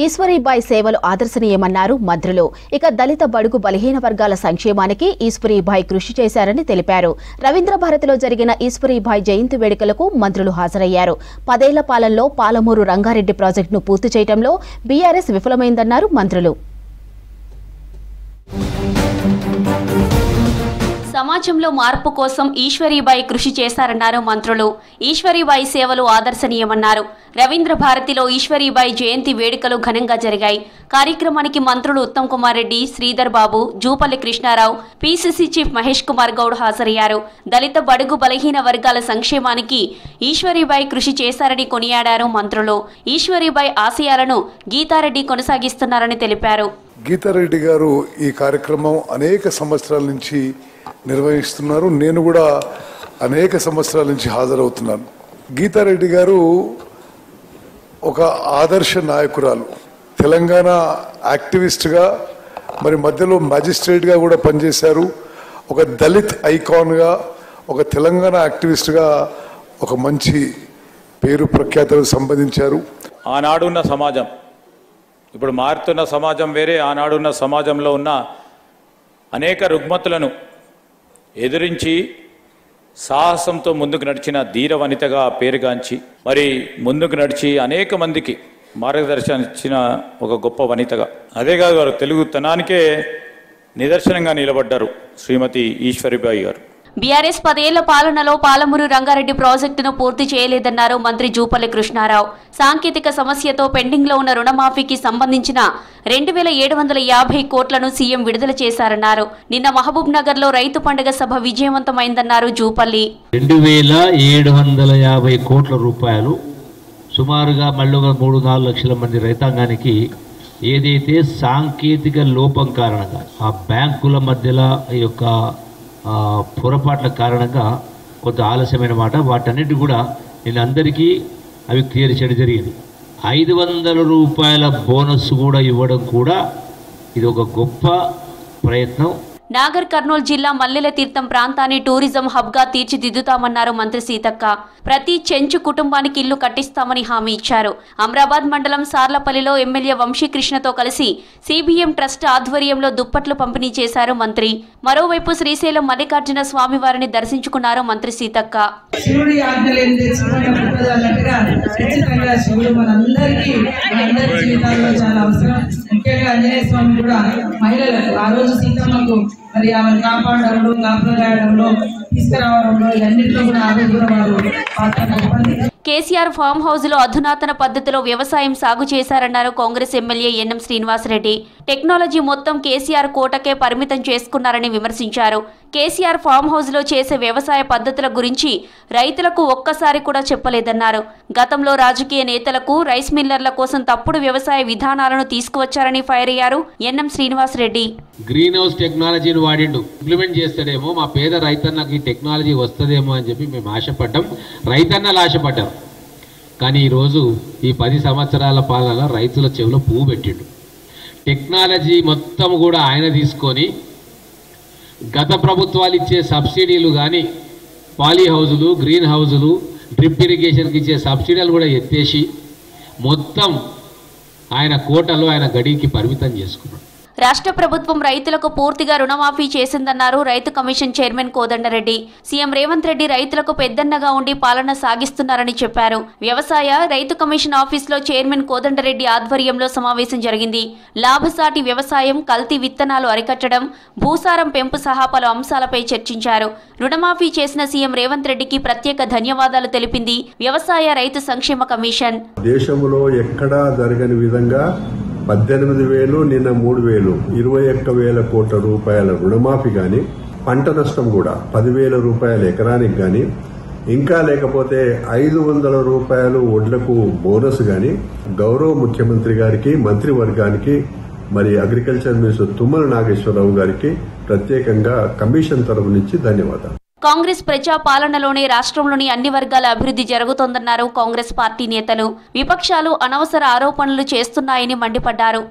ఈశ్వరీబాయి సేవలు ఆదర్శనీయమన్నారు మంత్రులు. ఇక దళిత బడుగు బలహీన వర్గాల సంక్షేమానికి ఈశ్వరీబాయి కృషి చేశారని తెలిపారు. రవీంద్ర భారతిలో జరిగిన ఈశ్వరీబాయి జయంతి వేడుకలకు మంత్రులు హాజరయ్యారు. 10 ఏళ్ల పాలనలో పాలమూరు రంగారెడ్డి ప్రాజెక్టును పూర్తి చేయడంలో బీఆర్ఎస్ విఫలమైందన్నారు మంత్రులు. సమాజంలో మార్పు కోసం ఈశ్వరీబాయి కృషి చేశారన్నారు మంత్రులు. ఈశ్వరీబాయి సేవలు ఆదర్శనీయమన్నారు. రవీంద్ర భారతిలో ఈశ్వరీబాయి జయంతి వేడుకలు ఘనంగా జరిగాయి. కార్యక్రమానికి మంత్రులు ఉత్తమ్ కుమార్ రెడ్డి, శ్రీధర్ బాబు, జూపల్లి కృష్ణారావు, పీసీసీ చీఫ్ మహేష్ కుమార్ గౌడ్ హాజరయ్యారు. దళిత బడుగు బలహీన వర్గాల సంక్షేమానికి ఈశ్వరీబాయి కృషి చేశారని కొనియాడారు మంత్రులు. ఈశ్వరీబాయి ఆశయాలను గీతారెడ్డి కొనసాగిస్తున్నారని తెలిపారు. గీతారెడ్డి గారు ఈ కార్యక్రమం అనేక సంవత్సరాల నుంచి నిర్వహిస్తున్నారు. నేను కూడా అనేక సంవత్సరాల నుంచి హాజరవుతున్నాను. గీతారెడ్డి గారు ఒక ఆదర్శ నాయకురాలు, తెలంగాణ యాక్టివిస్ట్గా, మరి మధ్యలో మ్యాజిస్ట్రేట్గా కూడా పనిచేశారు. ఒక దళిత్ ఐకాన్గా, ఒక తెలంగాణ యాక్టివిస్ట్గా ఒక మంచి పేరు ప్రఖ్యాతలు సంపాదించారు. ఆనాడున్న సమాజం, ఇప్పుడు మారుతున్న సమాజం వేరే, ఆనాడున్న సమాజంలో ఉన్న అనేక రుగ్మతులను ఎదిరించి సాహసంతో ముందుకు నడిచిన ధీర వనితగా పేరుగాంచి, మరి ముందుకు నడిచి అనేక మందికి మార్గదర్శనం ఇచ్చిన ఒక గొప్ప వనితగా, అదేకాదు వారు తెలుగుతనానికే నిదర్శనంగా నిలబడ్డారు శ్రీమతి ఈశ్వరీబాయి గారు. బీఆర్ఎస్ 10 ఏళ్ల పాలనలో పాలమూరు రంగారెడ్డి ప్రాజెక్టును పూర్తి చేయలేదన్నారు మంత్రి జూపల్లి కృష్ణారావు. సాంకేతిక సమస్యతో పెండింగ్లో ఉన్న రుణమాఫీకి సంబంధించిన 2750 కోట్లను సీఎం విడుదల చేశారన్నారు. నిన్న మహబూబ్ నగర్ లో రైతు పండుగ సభ విజయవంతమైందన్నారు జూపల్లి. 2750 కోట్ల రూపాయలు సుమారుగా మళ్ళీ 3-4 లక్షల మంది రైతాంగానికి ఏదైతే సాంకేతిక లోపం కారణంగా ఆ బ్యాంకుల మధ్యలో ఈ యొక్క పొరపాట్ల కారణంగా కొంత ఆలస్యమైన మాట, వాటన్నిటి కూడా నేను అందరికీ అవి క్లియర్ చేయడం జరిగింది. 500 రూపాయల బోనస్ కూడా ఇవ్వడం కూడా ఇది ఒక గొప్ప ప్రయత్నం. నాగర్ కర్నూలు జిల్లా మల్లెల తీర్థం ప్రాంతాన్ని టూరిజం హబ్ గా తీర్చిదిద్దుతామన్నారు మంత్రి సీతక్క. ప్రతి చెంచు కుటుంబానికి ఇల్లు కట్టిస్తామని హామీ ఇచ్చారు. అమరాబాద్ మండలం సార్లపల్లిలో ఎమ్మెల్యే వంశీకృష్ణతో కలిసి సిబిఎం ట్రస్ట్ ఆధ్వర్యంలో దుప్పట్లు పంపిణీ చేశారు మంత్రి. మరోవైపు శ్రీశైలం మల్లికార్జున స్వామి వారిని దర్శించుకున్నారు మంత్రి సీతక్క. మరి ఆమెను కాపాడడంలో, కాపాడడంలో, తీసుకురావడంలో ఇవన్నింటిలో కూడా కేసీఆర్ ఫామ్ హౌస్ లో అధునాతన పద్ధతిలో వ్యవసాయం సాగు చేశారన్నారు Congress MLA NM Srinivasa Reddy. Technology మొత్తం కేసీఆర్ కోటకే పరిమితం చేసుకున్నారని విమర్శించారు. కేసీఆర్ ఫామ్ హౌస్ లో చేసే వ్యవసాయ పద్ధతుల గురించి రైతులకు ఒక్కసారి కూడా చెప్పలేదన్నారు. గతంలో రాజకీయ నేతలకు, రైస్ మిల్లర్ల కోసం తప్పుడు వ్యవసాయ విధానాలను తీసుకువచ్చారని ఫైర్ అయ్యారు ఎన్ఎం శ్రీనివాసరెడ్డి. గ్రీన్ హౌస్ టెక్నాలజీని వాడిండు, ఇంప్లిమెంట్ చేస్తాడేమో, మా పేద రైతన్నకి ఈ టెక్నాలజీ వస్తుందేమో అని చెప్పి మేము ఆశపడ్డాం, రైతన్నలు ఆశపడ్డారు. కానీ ఈరోజు ఈ 10 సంవత్సరాల పాలన రైతుల చెవిలో పువ్వు పెట్టిండు. టెక్నాలజీ మొత్తం కూడా ఆయన తీసుకొని గత ప్రభుత్వాలు ఇచ్చే సబ్సిడీలు కానీ, పాలీ హౌజులు, గ్రీన్ హౌజులు, డ్రిప్ ఇరిగేషన్కి ఇచ్చే సబ్సిడీలు కూడా ఎత్తేసి మొత్తం ఆయన కోటలో ఆయన గడికి పరిమితం చేసుకున్నాడు. రాష్ట్ర ప్రభుత్వం రైతులకు పూర్తిగా రుణమాఫీ చేసిందన్నారు రైతు commission chairman Kodanda Reddy. CM Revanth Reddy రైతులకు పెద్దన్నగా ఉండి పాలన సాగిస్తున్నారని చెప్పారు. వ్యవసాయ రైతు కమిషన్ ఆఫీసులో చైర్మన్ కోదండరెడ్డి ఆధ్వర్యంలో సమావేశం జరిగింది. లాభసాటి వ్యవసాయం, కల్తీ విత్తనాలు అరికట్టడం, భూసారం పెంపు సహా పలు అంశాలపై చర్చించారు. రుణమాఫీ చేసిన సీఎం రేవంత్ రెడ్డికి ప్రత్యేక ధన్యవాదాలు తెలిపింది వ్యవసాయ రైతు సంక్షేమ కమిషన్. దేశంలో ఎక్కడా జరగని విధంగా 18,000 నిన్న 3,000 21,000 కోట్ల రూపాయల రుణమాఫీ కానీ, పంట నష్టం కూడా 10,000 రూపాయల ఎకరానికి కానీ, ఇంకా లేకపోతే 500 రూపాయలు వడ్లకు బోనస్ కానీ గౌరవ ముఖ్యమంత్రి గారికి, మంత్రివర్గానికి, మరి అగ్రికల్చర్ మినిస్టర్ తుమ్మల నాగేశ్వరరావు గారికి ప్రత్యేకంగా కమిషన్ తరఫు నుంచి ధన్యవాదాలు. కాంగ్రెస్ ప్రజా పాలనలోనే రాష్ట్రంలోని అన్ని వర్గాల అభివృద్ధి జరుగుతోందన్నారు కాంగ్రెస్ పార్టీ నేతలు. విపక్షాలు అనవసర ఆరోపణలు చేస్తున్నాయని మండిపడ్డారు.